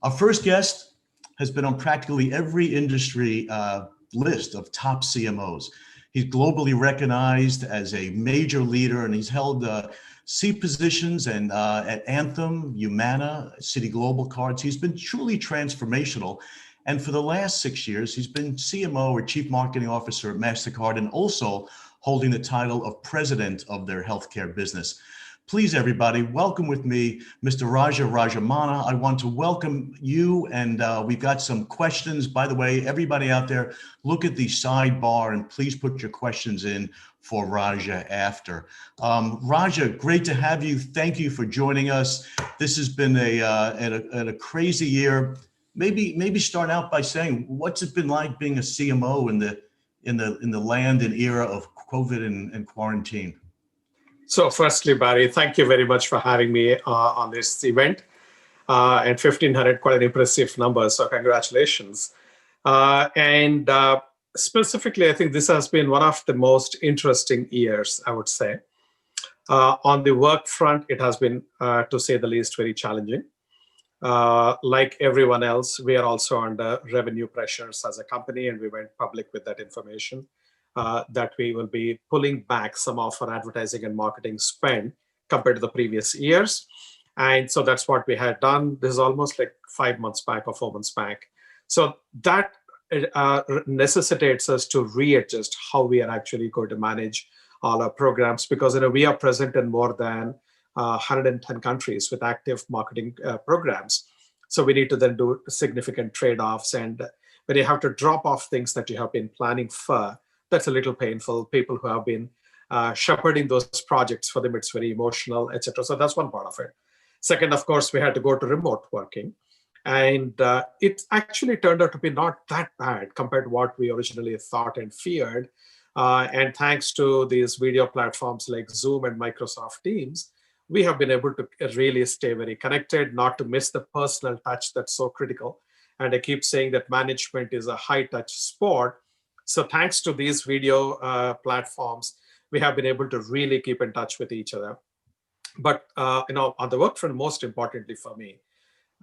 Our first guest has been on practically every industry list of top CMOs. He's globally recognized as a major leader, and he's held C positions and at Anthem, Humana, Citi Global Cards. He's been truly transformational. And for the last 6 years, he's been CMO or Chief Marketing Officer at Mastercard, and also holding the title of President of their healthcare business. Please, everybody, welcome with me, Mr. Rajamannar. I want to welcome you, and we've got some questions. By the way, everybody out there, look at the sidebar and please put your questions in for Raja after. Raja, great to have you. Thank you for joining us. This has been a crazy year. Maybe start out by saying, what's it been like being a CMO in the land and era of COVID and quarantine? So firstly, Barry, thank you very much for having me on this event. And 1,500, quite an impressive number, so congratulations. Specifically, I think this has been one of the most interesting years, I would say. On the work front, it has been, to say the least, very challenging. Like everyone else, we are also under revenue pressures as a company, and we went public with that information. That we will be pulling back some of our advertising and marketing spend compared to the previous years. And so that's what we had done. This is almost like 5 months back or 4 months back. So that necessitates us to readjust how we are actually going to manage all our programs, because we are present in more than 110 countries with active marketing programs. So we need to then do significant trade-offs. And when you have to drop off things that you have been planning for, that's a little painful. People who have been shepherding those projects, for them, it's very emotional, etc. So that's one part of it. Second, of course, we had to go to remote working. And it actually turned out to be not that bad compared to what we originally thought and feared. And thanks to these video platforms like Zoom and Microsoft Teams, we have been able to really stay very connected, not to miss the personal touch that's so critical. And I keep saying that management is a high-touch sport. So thanks to these video platforms, we have been able to really keep in touch with each other. But on the work front, most importantly for me,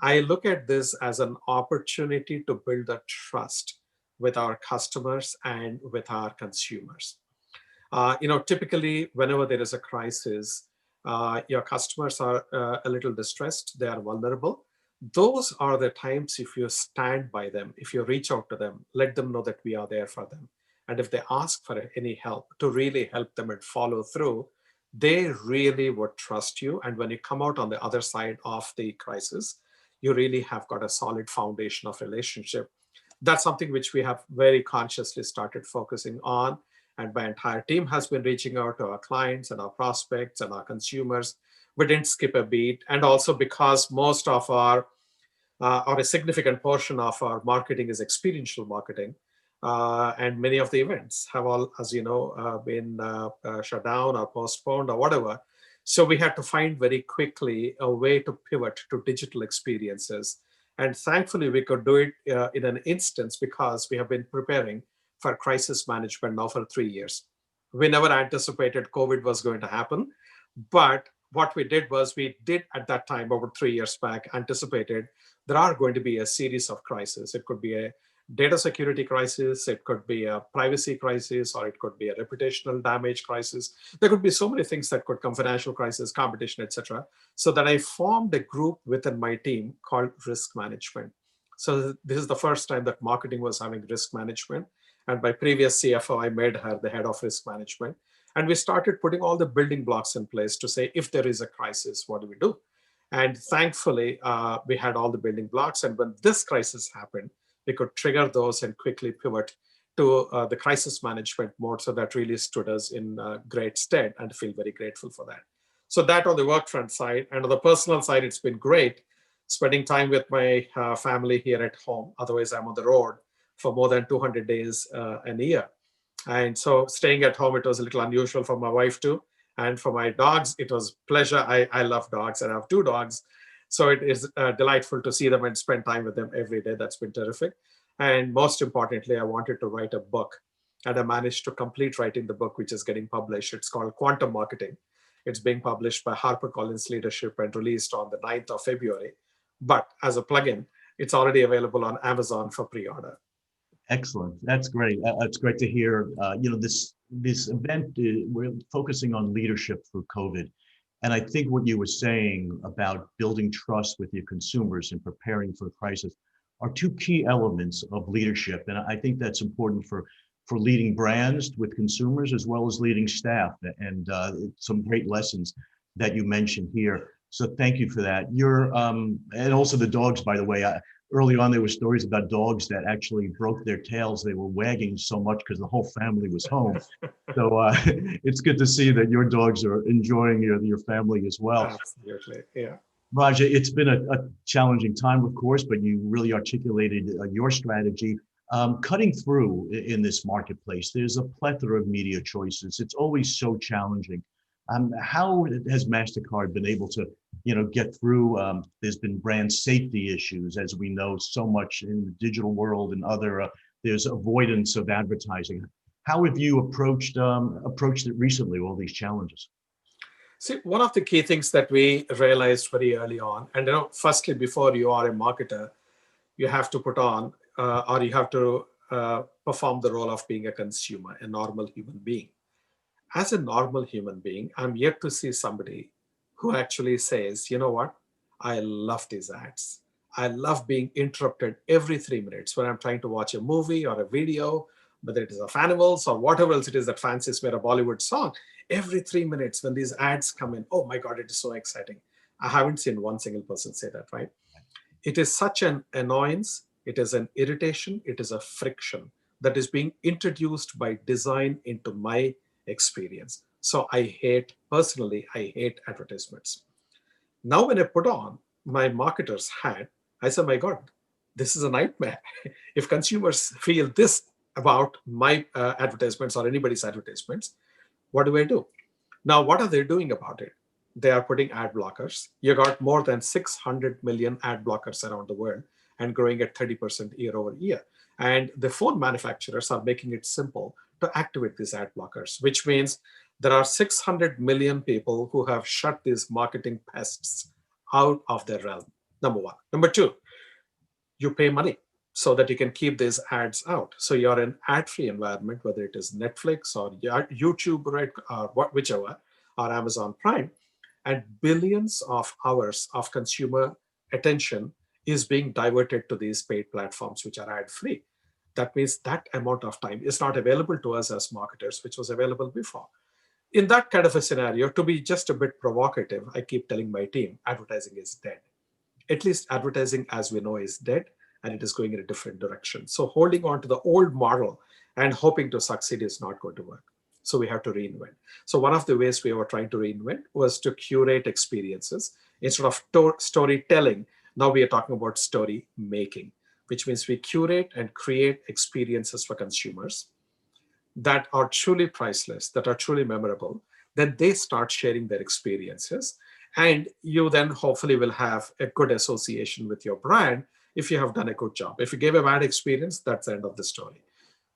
I look at this as an opportunity to build a trust with our customers and with our consumers. Typically, whenever there is a crisis, your customers are a little distressed, they are vulnerable. Those are the times if you stand by them, if you reach out to them, let them know that we are there for them. And if they ask for any help, to really help them and follow through, they really would trust you. And when you come out on the other side of the crisis, you really have got a solid foundation of relationship. That's something which we have very consciously started focusing on. And my entire team has been reaching out to our clients and our prospects and our consumers. We didn't skip a beat. And also because most of our, or a significant portion of our marketing is experiential marketing. And many of the events have all, as you know, been shut down or postponed or whatever. So we had to find very quickly a way to pivot to digital experiences. And thankfully, we could do it in an instance because we have been preparing for crisis management now for 3 years. We never anticipated COVID was going to happen, but what we did was we did at that time, over 3 years back, anticipated there are going to be a series of crises. It could be a data security crisis, it could be a privacy crisis, or it could be a reputational damage crisis. There could be so many things that could come, financial crisis, competition, etc. So that I formed a group within my team called risk management. So this is the first time that marketing was having risk management. And my previous CFO, I made her the head of risk management. And we started putting all the building blocks in place to say, if there is a crisis, what do we do? And thankfully, we had all the building blocks. And when this crisis happened, we could trigger those and quickly pivot to the crisis management mode. So that really stood us in great stead, and feel very grateful for that. So that on the work front side. And on the personal side, it's been great spending time with my family here at home. Otherwise, I'm on the road for more than 200 days a year. And so staying at home, it was a little unusual for my wife too. And for my dogs, it was pleasure. I love dogs, and I have 2 dogs. So it is delightful to see them and spend time with them every day. That's been terrific. And most importantly, I wanted to write a book. And I managed to complete writing the book, which is getting published. It's called Quantum Marketing. It's being published by HarperCollins Leadership and released on the 9th of February. But as a plugin, It's already available on Amazon for pre-order. Excellent. That's great. It's great to hear. This event, we're focusing on leadership through COVID. And I think what you were saying about building trust with your consumers and preparing for the crisis are two key elements of leadership. And I think that's important for leading brands with consumers as well as leading staff. And some great lessons that you mentioned here. So thank you for that. And also the dogs, by the way. Early on, there were stories about dogs that actually broke their tails. They were wagging so much because the whole family was home. So it's good to see that your dogs are enjoying your family as well. Absolutely, yeah. Raja, it's been a challenging time, of course, but you really articulated your strategy. Cutting through in this marketplace, there's a plethora of media choices. It's always so challenging. How has Mastercard been able to, get through? There's been brand safety issues, as we know, so much in the digital world, and there's avoidance of advertising. How have you approached it recently? All these challenges. See, one of the key things that we realized very early on, and firstly, before you are a marketer, you have to put on, or you have to perform the role of being a consumer, a normal human being. As a normal human being, I'm yet to see somebody who actually says, you know what, I love these ads. I love being interrupted every 3 minutes when I'm trying to watch a movie or a video, whether it is of animals or whatever else it is that fancies were a Bollywood song. Every 3 minutes when these ads come in, oh my God, it is so exciting. I haven't seen one single person say that, right? It is such an annoyance. It is an irritation. It is a friction that is being introduced by design into my experience. So personally, I hate advertisements. Now, when I put on my marketer's hat, I say, my God, this is a nightmare. If consumers feel this about my advertisements or anybody's advertisements, what do I do? Now, what are they doing about it? They are putting ad blockers. You got more than 600 million ad blockers around the world and growing at 30% year over year. And the phone manufacturers are making it simple to activate these ad blockers, which means there are 600 million people who have shut these marketing pests out of their realm. Number one. Number two, you pay money so that you can keep these ads out. So you're in ad-free environment, whether it is Netflix or YouTube, right, or whichever, or Amazon Prime, and billions of hours of consumer attention is being diverted to these paid platforms, which are ad-free. That means that amount of time is not available to us as marketers, which was available before. In that kind of a scenario, to be just a bit provocative, I keep telling my team, advertising is dead. At least advertising as we know is dead, and it is going in a different direction. So holding on to the old model and hoping to succeed is not going to work. So we have to reinvent. So one of the ways we were trying to reinvent was to curate experiences. Instead of storytelling, now we are talking about story making, which means we curate and create experiences for consumers that are truly priceless, that are truly memorable. Then they start sharing their experiences. And you then hopefully will have a good association with your brand if you have done a good job. If you gave a bad experience, that's the end of the story.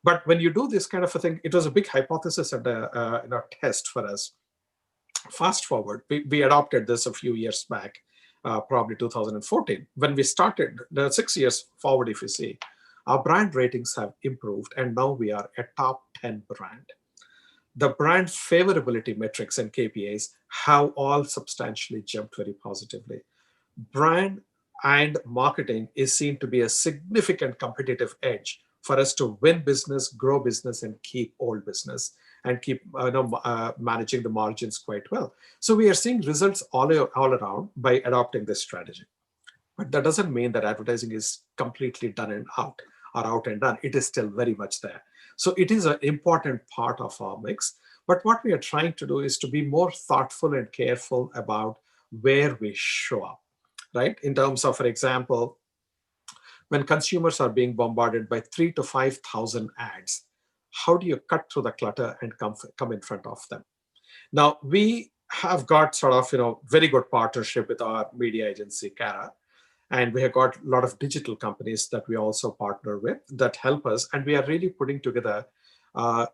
But when you do this kind of a thing, it was a big hypothesis and a test for us. Fast forward, we adopted this a few years back, probably 2014. When we started, the 6 years forward, if you see, our brand ratings have improved, and now we are a top 10 brand. The brand favorability metrics and KPIs have all substantially jumped very positively. Brand and marketing is seen to be a significant competitive edge for us to win business, grow business, and keep old business, and keep managing the margins quite well. So we are seeing results all around by adopting this strategy. But that doesn't mean that advertising is completely done and out, or out and done. It is still very much there. So it is an important part of our mix. But what we are trying to do is to be more thoughtful and careful about where we show up, right? In terms of, for example, when consumers are being bombarded by 3,000 to 5,000 ads, how do you cut through the clutter and come in front of them? Now, we have got sort of, very good partnership with our media agency, Cara. And we have got a lot of digital companies that we also partner with that help us. And we are really putting together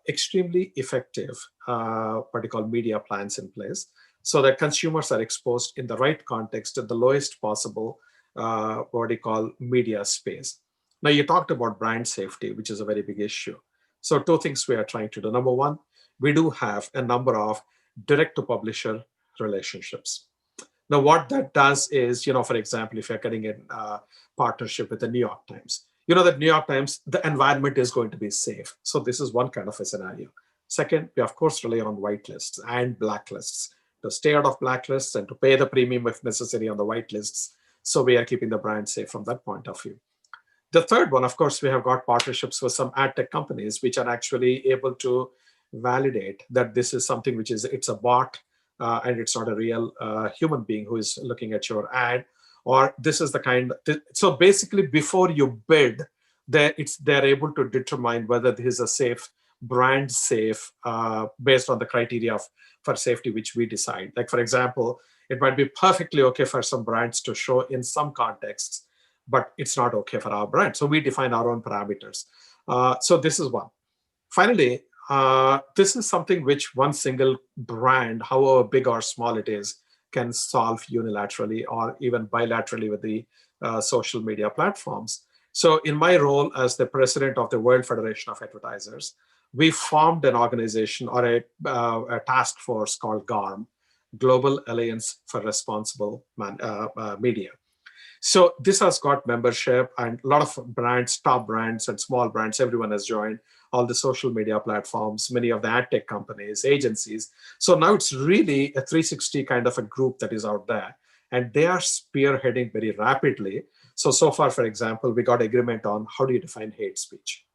extremely effective, what you call media plans in place, so that consumers are exposed in the right context at the lowest possible what do you call media space. Now, you talked about brand safety, which is a very big issue. So two things we are trying to do. Number one, we do have a number of direct to publisher relationships. Now, what that does is, for example, if you're getting in partnership with the New York Times, that New York Times, the environment is going to be safe. So this is one kind of a scenario. Second, we of course rely on whitelists and blacklists to stay out of blacklists and to pay the premium if necessary on the whitelists. So we are keeping the brand safe from that point of view. The third one, of course, we have got partnerships with some ad tech companies which are actually able to validate that this is something which is, it's a bot and it's not a real human being who is looking at your ad, or this is the kind. So basically, before you bid, they're able to determine whether this is a safe, brand safe, based on the criteria for safety which we decide. Like, for example, it might be perfectly okay for some brands to show in some contexts, but it's not okay for our brand. So we define our own parameters. So this is one. Finally, this is something which one single brand, however big or small it is, can solve unilaterally or even bilaterally with the social media platforms. So in my role as the president of the World Federation of Advertisers, we formed an organization or a task force called GARM, Global Alliance for Responsible Media. So this has got membership, and a lot of brands, top brands and small brands, everyone has joined, all the social media platforms, many of the ad tech companies, agencies. So now it's really a 360 kind of a group that is out there, and they are spearheading very rapidly. So far, for example, we got agreement on how do you define hate speech?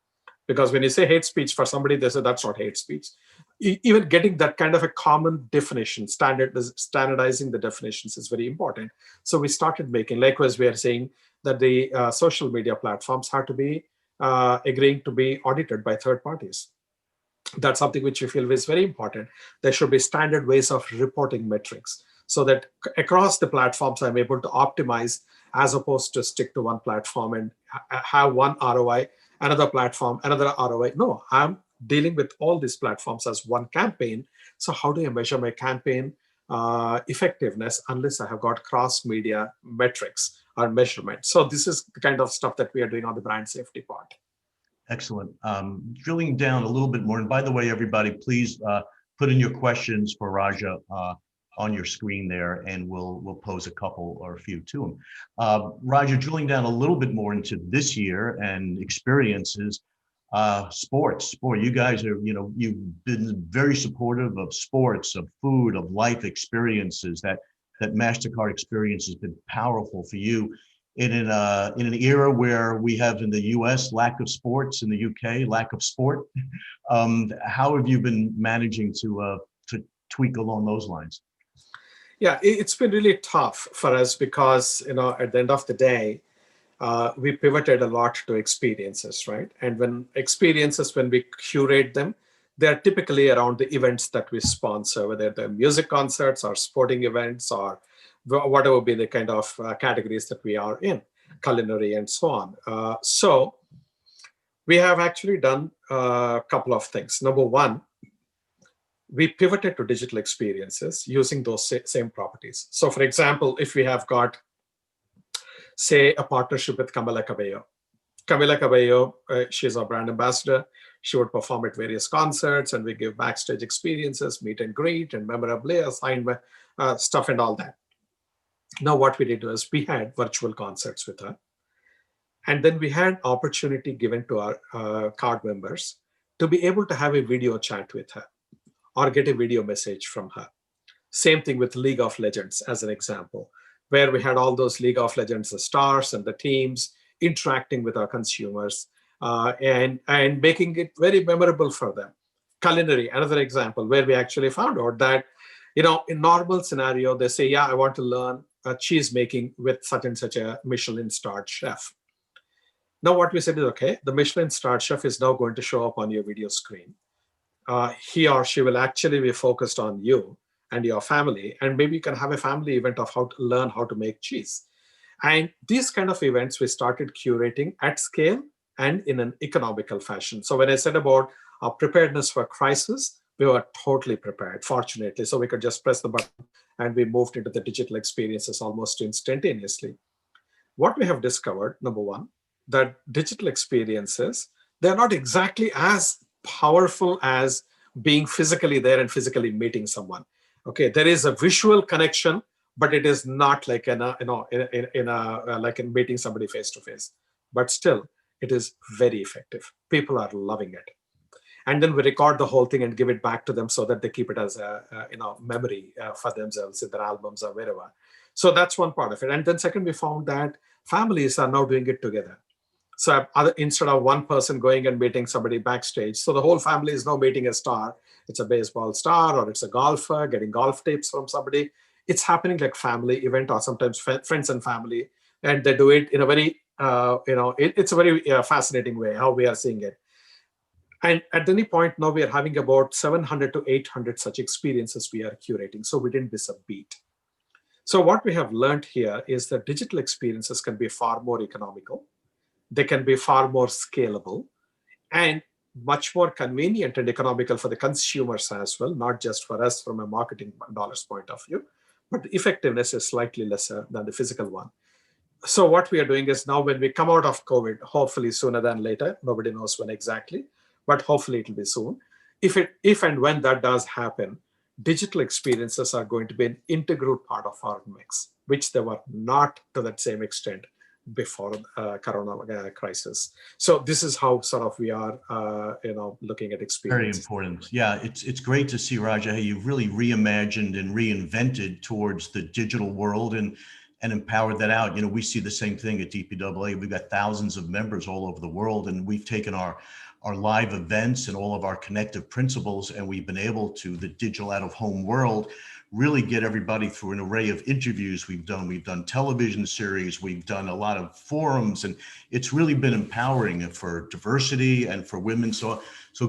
Because when you say hate speech for somebody, they say that's not hate speech. Even getting that kind of a common definition, standardizing the definitions is very important. So we started making, likewise, we are saying that the social media platforms have to be agreeing to be audited by third parties. That's something which we feel is very important. There should be standard ways of reporting metrics so that across the platforms, I'm able to optimize as opposed to stick to one platform and have one ROI, another platform, another ROI. No, I'm dealing with all these platforms as one campaign. So how do I measure my campaign effectiveness unless I have got cross-media metrics or measurement? So this is the kind of stuff that we are doing on the brand safety part. Excellent. Drilling down a little bit more, and by the way, everybody, please put in your questions for Raja on your screen there, and we'll pose a couple or a few to him. Raja, drilling down a little bit more into this year and experiences, sport. You guys are, you've been very supportive of sports, of food, of life experiences. That Mastercard experience has been powerful for you. In an era where we have in the U.S. lack of sports, in the U.K. lack of sport, how have you been managing to tweak along those lines? Yeah, it's been really tough for us because at the end of the day, we pivoted a lot to experiences, right? And when we curate them, they're typically around the events that we sponsor, whether they're music concerts or sporting events or whatever be the kind of categories that we are in, culinary and so on. So we have actually done a couple of things. Number one, we pivoted to digital experiences using those same properties. So for example, if we have got, say, a partnership with Camila Cabello. Camila Cabello, she's our brand ambassador. She would perform at various concerts, and we give backstage experiences, meet and greet, and memorabilia, signed stuff and all that. Now what we did was we had virtual concerts with her. And then we had opportunity given to our card members to be able to have a video chat with her or get a video message from her. Same thing with League of Legends as an example, where we had all those League of Legends, the stars and the teams interacting with our consumers and making it very memorable for them. Culinary, another example, where we actually found out that, in normal scenario, they say, yeah, I want to learn cheese making with such and such a Michelin-starred chef. Now what we said is, okay, the Michelin-starred chef is now going to show up on your video screen. He or she will actually be focused on you and your family, and maybe you can have a family event of how to learn how to make cheese. And these kind of events we started curating at scale and in an economical fashion. So when I said about our preparedness for crisis, we were totally prepared, fortunately. So we could just press the button and we moved into the digital experiences almost instantaneously. what we have discovered, number one, that digital experiences, they're not exactly as powerful as being physically there and physically meeting someone. Okay, there is a visual connection, but it is not like like in meeting somebody face to face. But still, it is very effective. People are loving it. And then we record the whole thing and give it back to them so that they keep it as a memory for themselves in their albums or wherever. So that's one part of it. And then second, we found that families are now doing it together. So instead of one person going and meeting somebody backstage, so the whole family is now meeting a star. It's a baseball star or it's a golfer getting golf tips from somebody. It's happening like family event or sometimes friends and family, and they do it in a very it's a very fascinating way how we are seeing it. And at any point now we are having about 700 to 800 such experiences we are curating. So we didn't miss a beat. So what we have learned here is that digital experiences can be far more economical. They can be far more scalable and much more convenient and economical for the consumers as well, not just for us from a marketing dollars point of view, but the effectiveness is slightly lesser than the physical one. So what we are doing is now when we come out of COVID, hopefully sooner than later, nobody knows when exactly, but hopefully it'll be soon. If and when that does happen, digital experiences are going to be an integral part of our mix, which they were not to that same extent before corona crisis. So this is how sort of we are looking at experience. Very important. Yeah, it's great to see, Raja, how you've really reimagined and reinvented towards the digital world and empowered that out. We see the same thing at DPAA. We've got thousands of members all over the world, and we've taken our live events and all of our connective principles, and we've been able to, the digital out-of-home world, really get everybody through an array of interviews we've done television series, we've done a lot of forums, and it's really been empowering for diversity and for women. So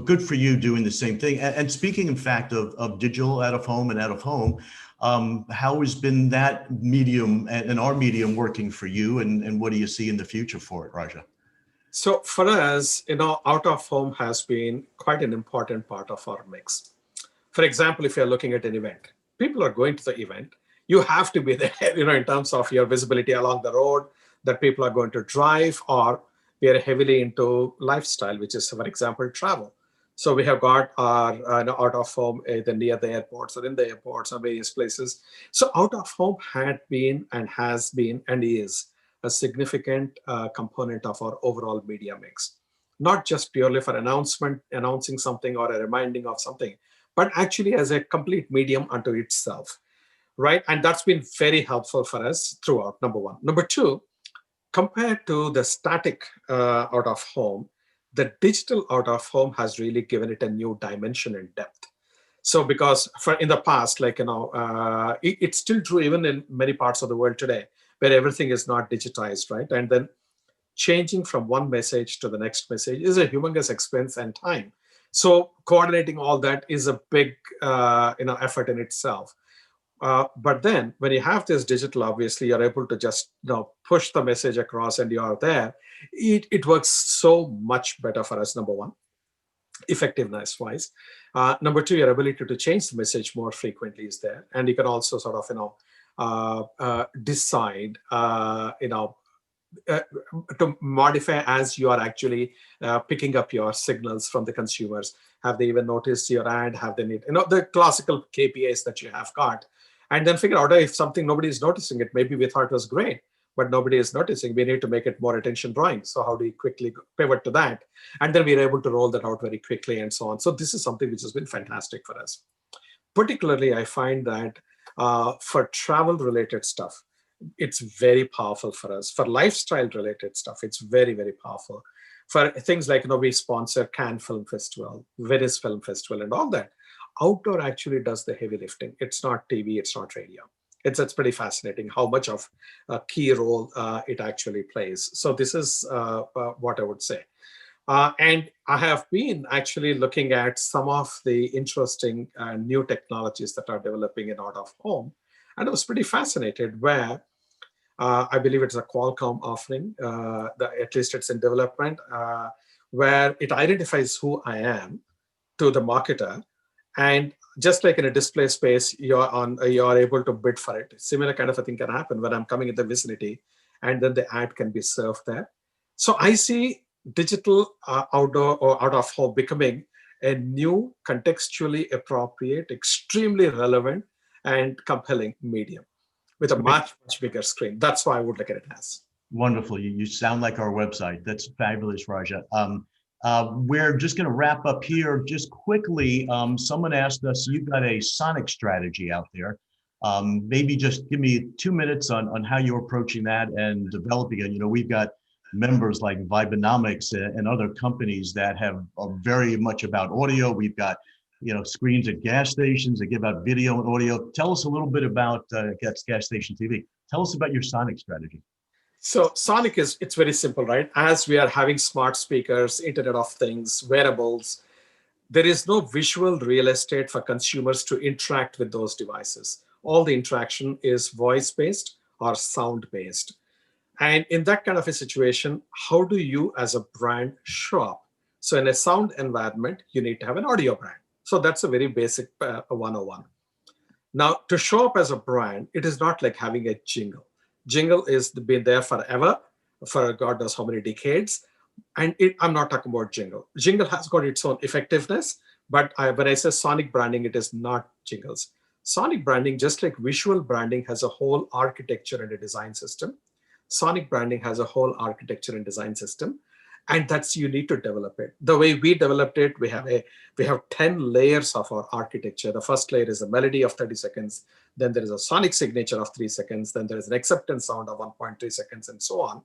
good for you doing the same thing. And speaking, in fact, of digital out-of-home and out-of-home, how has been that medium and our medium working for you, and what do you see in the future for it, Raja? So for us, out of home has been quite an important part of our mix. For example, if you're looking at an event, people are going to the event. You have to be there, in terms of your visibility along the road, that people are going to drive, or we are heavily into lifestyle, which is, for example, travel. So we have got our out of home either near the airports or in the airports or various places. So out of home had been and has been and is a significant component of our overall media mix, not just purely for announcing something or a reminding of something, but actually as a complete medium unto itself, right? And that's been very helpful for us throughout, number one. Number two, compared to the static out of home, the digital out of home has really given it a new dimension and depth. So because in the past, it's still true even in many parts of the world today, where everything is not digitized, right? And then changing from one message to the next message is a humongous expense and time. So coordinating all that is a big effort in itself. But then when you have this digital, obviously you're able to just push the message across and you're there. It works so much better for us, number one, effectiveness wise. Number two, your ability to change the message more frequently is there. And you can also sort of decide to modify as you are actually picking up your signals from the consumers. Have they even noticed your ad? Have they need the classical KPIs that you have got, and then figure out if something nobody is noticing it. Maybe we thought it was great, but nobody is noticing. We need to make it more attention drawing. So how do you quickly pivot to that? And then we're able to roll that out very quickly and so on. So this is something which has been fantastic for us. Particularly, I find that for travel related stuff, it's very powerful for us. For lifestyle related stuff, it's very, very powerful. For things like, we sponsor Cannes Film Festival, Venice Film Festival, and all that. Outdoor actually does the heavy lifting. It's not TV, it's not radio. It's pretty fascinating how much of a key role it actually plays. So this is what I would say. And I have been actually looking at some of the interesting new technologies that are developing in out of home. And I was pretty fascinated where I believe it's a Qualcomm offering, at least it's in development, where it identifies who I am to the marketer. And just like in a display space, you're able to bid for it. Similar kind of a thing can happen when I'm coming in the vicinity and then the ad can be served there. So I see digital outdoor or out of home becoming a new, contextually appropriate, extremely relevant, and compelling medium with a much, much bigger screen. That's why I would look at it as. Wonderful. You sound like our website. That's fabulous, Raja. We're just going to wrap up here just quickly. Someone asked us, you've got a sonic strategy out there. Maybe just give me 2 minutes on how you're approaching that and developing it. You know, we've got members like Vibenomics and other companies that are very much about audio. We've got, you know, screens at gas stations that give out video and audio. Tell us a little bit about gas station TV. Tell us about your sonic strategy. So sonic it's very simple, right? As we are having smart speakers, Internet of Things, wearables, there is no visual real estate for consumers to interact with those devices. All the interaction is voice-based or sound-based. And in that kind of a situation, how do you as a brand show up? So in a sound environment, you need to have an audio brand. So that's a very basic 101. Now, to show up as a brand, it is not like having a jingle. Jingle is been there forever, for God knows how many decades. And I'm not talking about jingle. Jingle has got its own effectiveness, but when I say sonic branding, it is not jingles. Sonic branding, just like visual branding, has a whole architecture and a design system. Sonic branding has a whole architecture and design system, and you need to develop it. The way we developed it, we have 10 layers of our architecture. The first layer is a melody of 30 seconds. Then there is a sonic signature of 3 seconds. Then there is an acceptance sound of 1.3 seconds, and so on.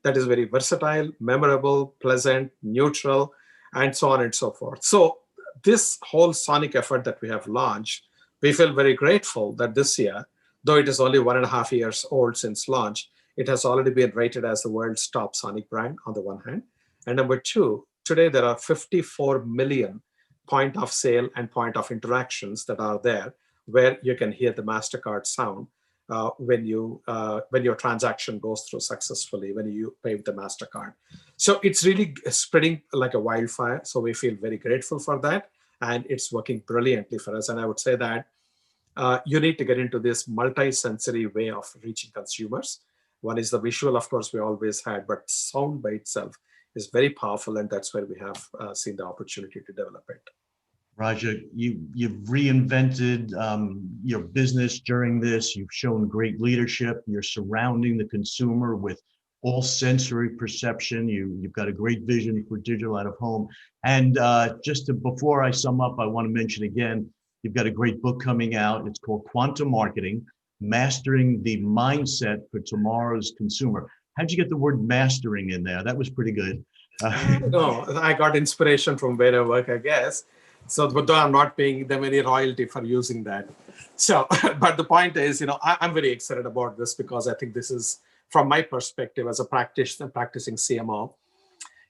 That is very versatile, memorable, pleasant, neutral, and so on and so forth. So this whole sonic effort that we have launched, we feel very grateful that this year, though it is only 1.5 years old since launch, it has already been rated as the world's top sonic brand on the one hand. And number two, today there are 54 million point of sale and point of interactions that are there where you can hear the Mastercard sound when your transaction goes through successfully, when you pay with the Mastercard. So it's really spreading like a wildfire. So we feel very grateful for that. And it's working brilliantly for us. And I would say that you need to get into this multi-sensory way of reaching consumers. One is the visual, of course, we always had, but sound by itself is very powerful, and that's where we have seen the opportunity to develop it. Raja, you've reinvented your business during this. You've shown great leadership. You're surrounding the consumer with all sensory perception. You've got a great vision for digital out of home. And before I sum up, I want to mention again, you've got a great book coming out. It's called Quantum Marketing: Mastering the Mindset for Tomorrow's Consumer. How'd you get the word mastering in there? That was pretty good. No, I got inspiration from where I work, I guess. So, but though I'm not paying them any royalty for using that. So, but the point is, I'm very excited about this because I think this is, from my perspective as a practicing CMO,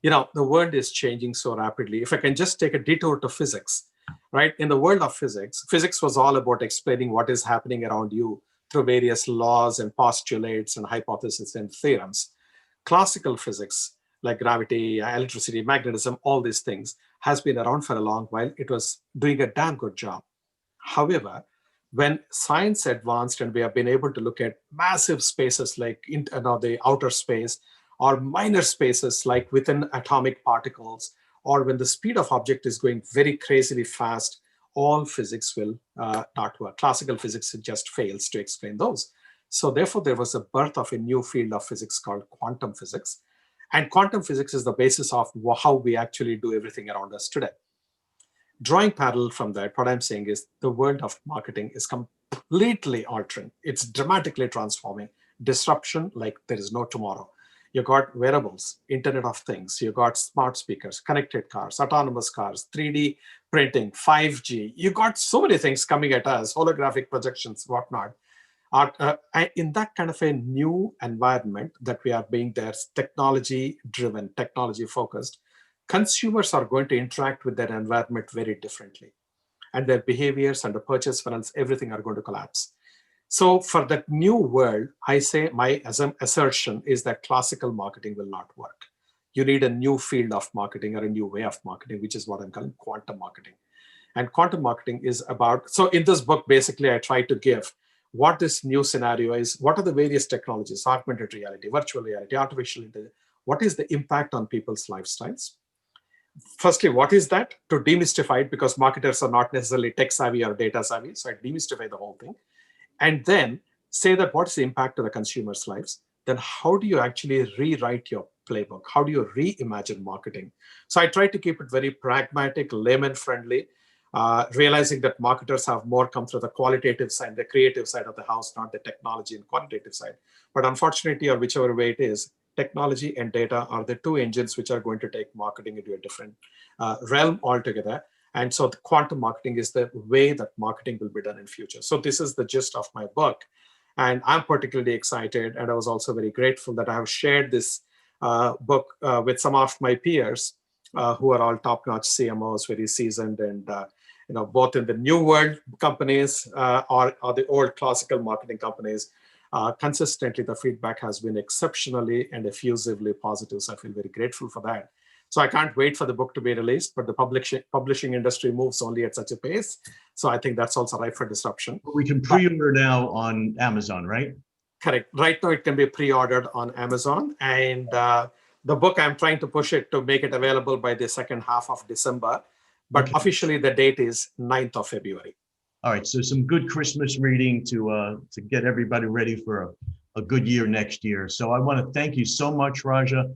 the world is changing so rapidly. If I can just take a detour to physics, right? In the world of physics, physics was all about explaining what is happening around you through various laws and postulates and hypotheses and theorems. Classical physics, like gravity, electricity, magnetism, all these things, has been around for a long while. It was doing a damn good job. However, when science advanced and we have been able to look at massive spaces like the outer space, or minor spaces like within atomic particles, or when the speed of object is going very crazily fast, all physics will not work. Classical physics just fails to explain those. So therefore, there was a birth of a new field of physics called quantum physics. And quantum physics is the basis of how we actually do everything around us today. Drawing parallel from that, what I'm saying is the world of marketing is completely altering. It's dramatically transforming. Disruption like there is no tomorrow. You got wearables, Internet of Things, you got smart speakers, connected cars, autonomous cars, 3D printing, 5G. You got so many things coming at us, holographic projections, whatnot. In that kind of a new environment that we are being there, technology-driven, technology-focused, consumers are going to interact with that environment very differently. And their behaviors and the purchase funnels, everything are going to collapse. So for that new world, I say my assertion is that classical marketing will not work. You need a new field of marketing or a new way of marketing, which is what I'm calling quantum marketing. And quantum marketing is about, so in this book, basically, I try to give what this new scenario is, what are the various technologies, augmented reality, virtual reality, artificial intelligence, what is the impact on people's lifestyles? Firstly, what is that? To demystify it, because marketers are not necessarily tech savvy or data savvy. So I demystify the whole thing. And then say that what is the impact to the consumers' lives? Then how do you actually rewrite your playbook? How do you reimagine marketing? So I try to keep it very pragmatic, layman friendly, realizing that marketers have more come through the qualitative side, the creative side of the house, not the technology and quantitative side. But unfortunately, or whichever way it is, technology and data are the two engines which are going to take marketing into a different realm altogether. And so the quantum marketing is the way that marketing will be done in future. So this is the gist of my book. And I'm particularly excited. And I was also very grateful that I have shared this book with some of my peers who are all top-notch CMOs, very seasoned, and both in the new world companies or the old classical marketing companies. Consistently, the feedback has been exceptionally and effusively positive. So I feel very grateful for that. So I can't wait for the book to be released, but the publishing industry moves only at such a pace. So I think that's also ripe for disruption. We can pre-order now on Amazon, right? Correct. Right now, it can be pre-ordered on Amazon. And the book, I'm trying to push it to make it available by the second half of December. But officially, the date is 9th of February. All right. So some good Christmas reading to get everybody ready for a good year next year. So I want to thank you so much, Raja.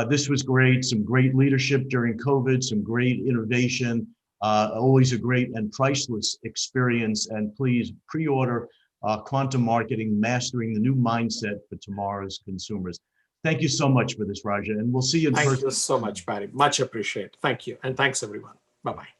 This was great. Some great leadership during COVID, some great innovation, always a great and priceless experience. And please pre-order Quantum Marketing, Mastering the New Mindset for Tomorrow's Consumers. Thank you so much for this, Raja. And we'll see you in person. Thank you so much, Barry. Much appreciated. Thank you. And thanks, everyone. Bye-bye.